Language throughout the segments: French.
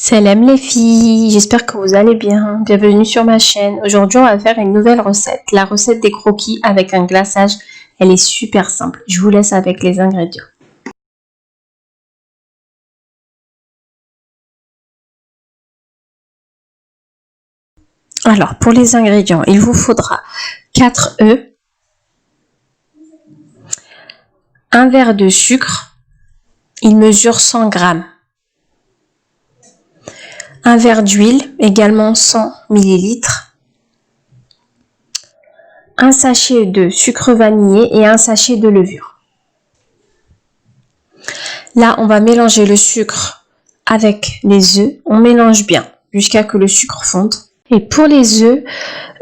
Salam les filles, j'espère que vous allez bien. Bienvenue sur ma chaîne. Aujourd'hui, on va faire une nouvelle recette. La recette des croquis avec un glaçage. Elle est super simple. Je vous laisse avec les ingrédients. Alors, pour les ingrédients, il vous faudra 4 œufs, un verre de sucre, il mesure 100 grammes, un verre d'huile, également 100 millilitres, un sachet de sucre vanillé et un sachet de levure. Là, on va mélanger le sucre avec les œufs. On mélange bien jusqu'à que le sucre fonde. Et pour les œufs,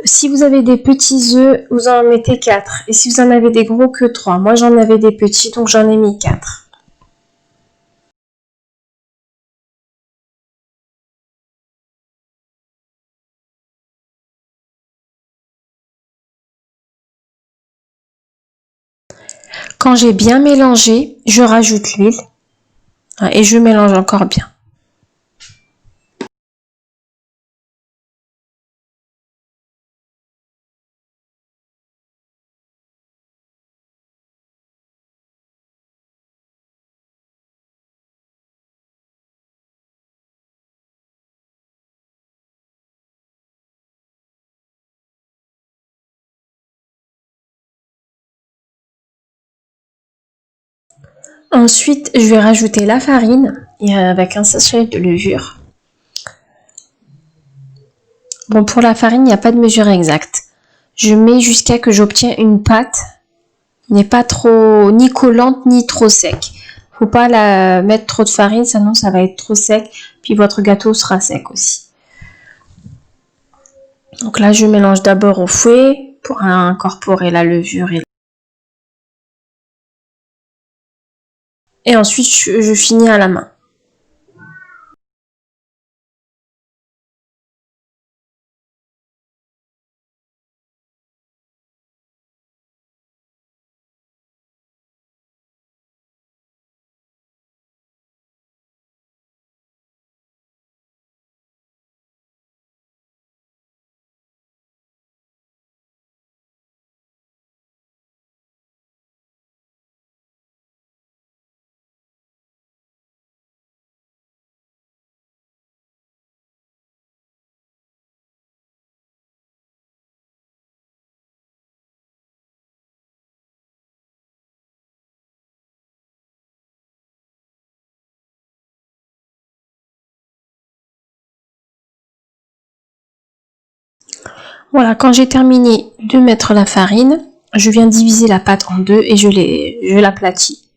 si vous avez des petits œufs, vous en mettez 4. Et si vous en avez des gros, que 3. Moi, j'en avais des petits, donc j'en ai mis 4. Quand j'ai bien mélangé, je rajoute l'huile et je mélange encore bien. Ensuite, je vais rajouter la farine avec un sachet de levure. Bon, pour la farine, il n'y a pas de mesure exacte. Je mets jusqu'à que j'obtiens une pâte n'est pas trop ni collante ni trop sec. Faut pas la mettre trop de farine, sinon ça va être trop sec, puis votre gâteau sera sec aussi. Donc là, je mélange d'abord au fouet pour incorporer la levure et ensuite je finis à la main. Voilà, quand j'ai terminé de mettre la farine, je viens diviser la pâte en deux et je l'aplatis.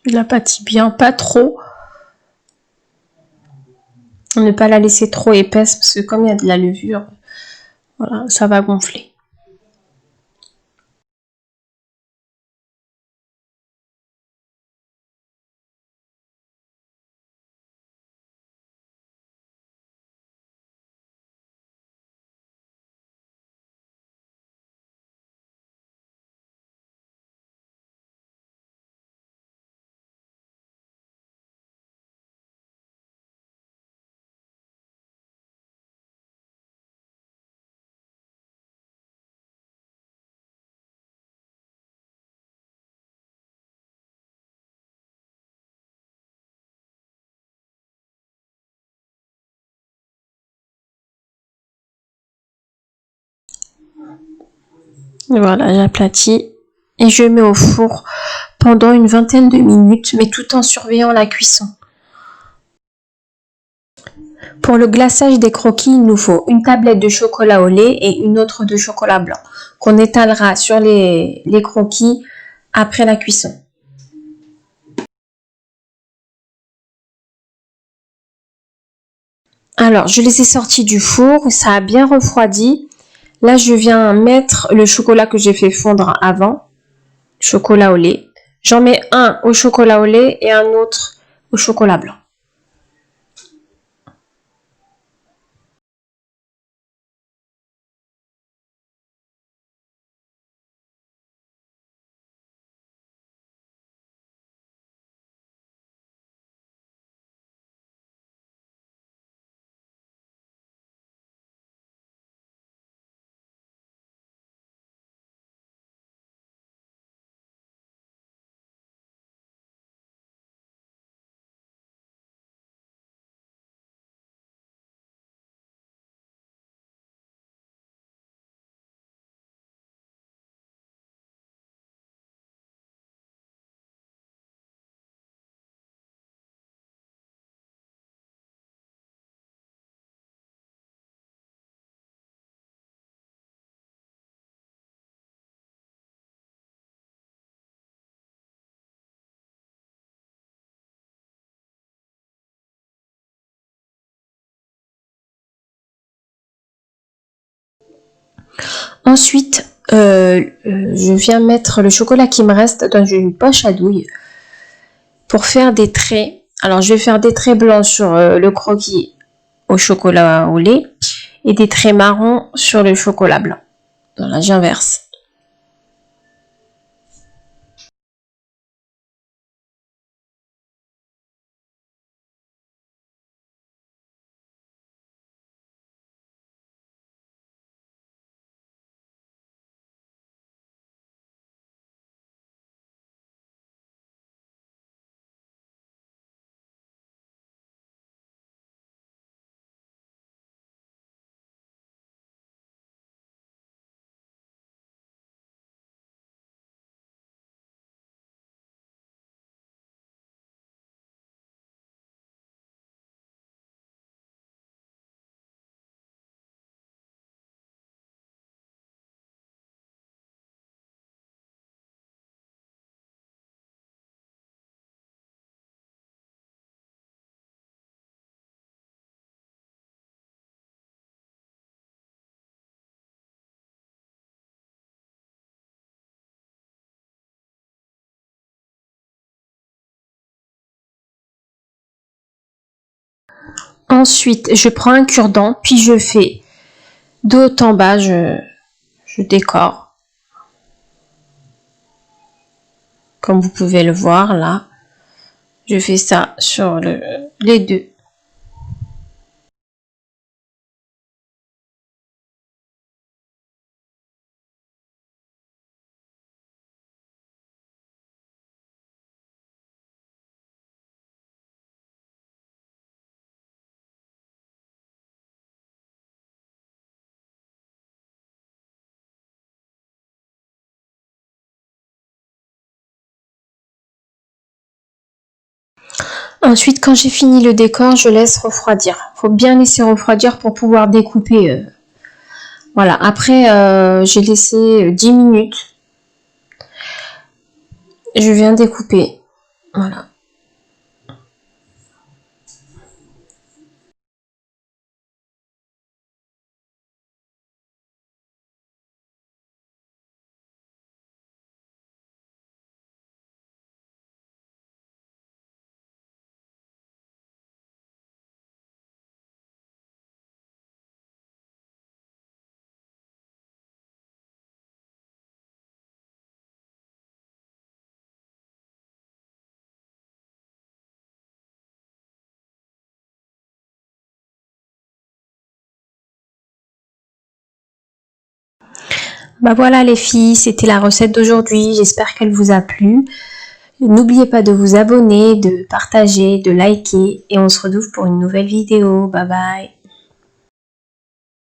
Je l'aplatis bien, pas trop. Ne pas la laisser trop épaisse parce que comme il y a de la levure, voilà, ça va gonfler. Voilà, j'aplatis et je mets au four pendant une vingtaine de minutes, mais tout en surveillant la cuisson. Pour le glaçage des croquis, il nous faut une tablette de chocolat au lait et une autre de chocolat blanc qu'on étalera sur les croquis après la cuisson. Alors, je les ai sortis du four, ça a bien refroidi. Là, je viens mettre le chocolat que j'ai fait fondre avant, chocolat au lait. J'en mets un au chocolat au lait et un autre au chocolat blanc. Ensuite, je viens mettre le chocolat qui me reste dans une poche à douille pour faire des traits. Alors, je vais faire des traits blancs sur le croquis au chocolat au lait et des traits marrons sur le chocolat blanc. Voilà, j'inverse. Ensuite, je prends un cure-dent, puis je fais de haut en bas, je décore. Comme vous pouvez le voir là, je fais ça sur les deux. Ensuite, quand j'ai fini le décor, je laisse refroidir. Faut bien laisser refroidir pour pouvoir découper. Voilà, après, j'ai laissé 10 minutes. Je viens découper. Voilà. Bah voilà les filles, c'était la recette d'aujourd'hui. J'espère qu'elle vous a plu. N'oubliez pas de vous abonner, de partager, de liker et on se retrouve pour une nouvelle vidéo. Bye bye.